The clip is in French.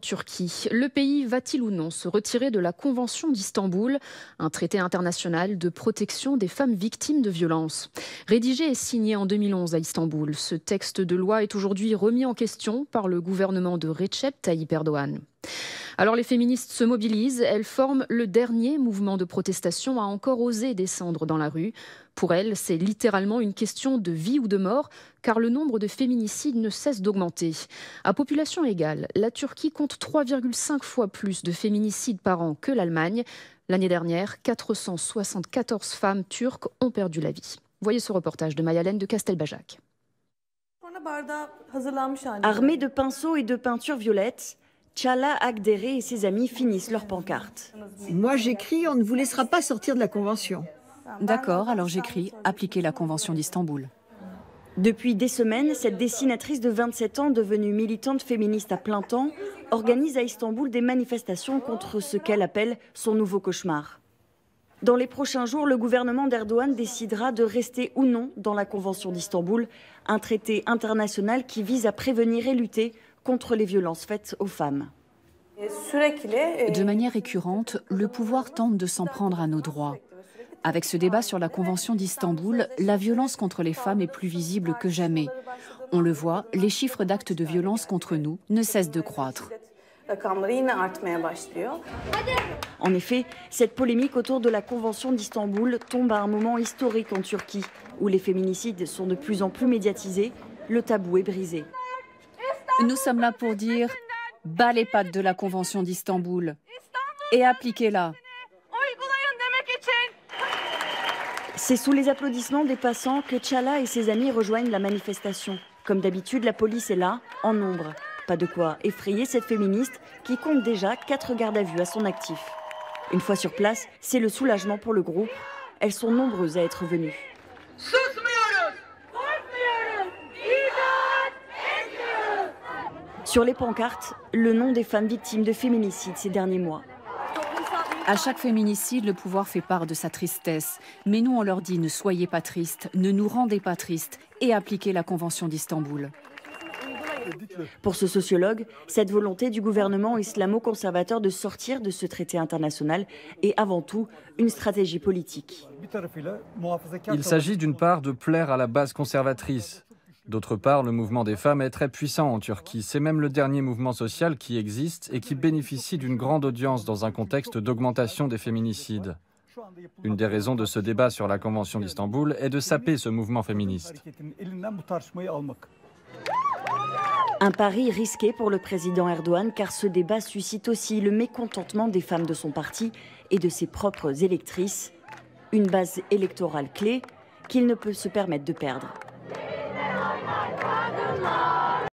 Turquie. Le pays va-t-il ou non se retirer de la Convention d'Istanbul, un traité international de protection des femmes victimes de violences? Rédigé et signé en 2011 à Istanbul, ce texte de loi est aujourd'hui remis en question par le gouvernement de Recep Tayyip Erdogan. Alors les féministes se mobilisent, elles forment le dernier mouvement de protestation à encore oser descendre dans la rue. Pour elles, c'est littéralement une question de vie ou de mort, car le nombre de féminicides ne cesse d'augmenter. À population égale, la Turquie compte 3,5 fois plus de féminicides par an que l'Allemagne. L'année dernière, 474 femmes turques ont perdu la vie. Voyez ce reportage de Mayalène de Castelbajac. Armés de pinceaux et de peintures violettes, Çağla Akdere et ses amis finissent leur pancarte. Moi j'écris, on ne vous laissera pas sortir de la Convention. D'accord, alors j'écris « Appliquer la Convention d'Istanbul ». Depuis des semaines, cette dessinatrice de 27 ans, devenue militante féministe à plein temps, organise à Istanbul des manifestations contre ce qu'elle appelle son nouveau cauchemar. Dans les prochains jours, le gouvernement d'Erdogan décidera de rester ou non dans la Convention d'Istanbul, un traité international qui vise à prévenir et lutter contre les violences faites aux femmes. De manière récurrente, le pouvoir tente de s'en prendre à nos droits. Avec ce débat sur la Convention d'Istanbul, la violence contre les femmes est plus visible que jamais. On le voit, les chiffres d'actes de violence contre nous ne cessent de croître. En effet, cette polémique autour de la Convention d'Istanbul tombe à un moment historique en Turquie, où les féminicides sont de plus en plus médiatisés, le tabou est brisé. Nous sommes là pour dire « bas les pattes de la Convention d'Istanbul et appliquez-la ». C'est sous les applaudissements des passants que Çağla et ses amis rejoignent la manifestation. Comme d'habitude, la police est là, en nombre. Pas de quoi effrayer cette féministe qui compte déjà 4 gardes à vue à son actif. Une fois sur place, c'est le soulagement pour le groupe. Elles sont nombreuses à être venues. Sur les pancartes, le nom des femmes victimes de féminicide ces derniers mois. À chaque féminicide, le pouvoir fait part de sa tristesse. Mais nous, on leur dit « ne soyez pas tristes, ne nous rendez pas tristes et appliquez la Convention d'Istanbul ». Pour ce sociologue, cette volonté du gouvernement islamo-conservateur de sortir de ce traité international est avant tout une stratégie politique. Il s'agit d'une part de plaire à la base conservatrice. D'autre part, le mouvement des femmes est très puissant en Turquie. C'est même le dernier mouvement social qui existe et qui bénéficie d'une grande audience dans un contexte d'augmentation des féminicides. Une des raisons de ce débat sur la Convention d'Istanbul est de saper ce mouvement féministe. Un pari risqué pour le président Erdogan car ce débat suscite aussi le mécontentement des femmes de son parti et de ses propres électrices. Une base électorale clé qu'il ne peut se permettre de perdre.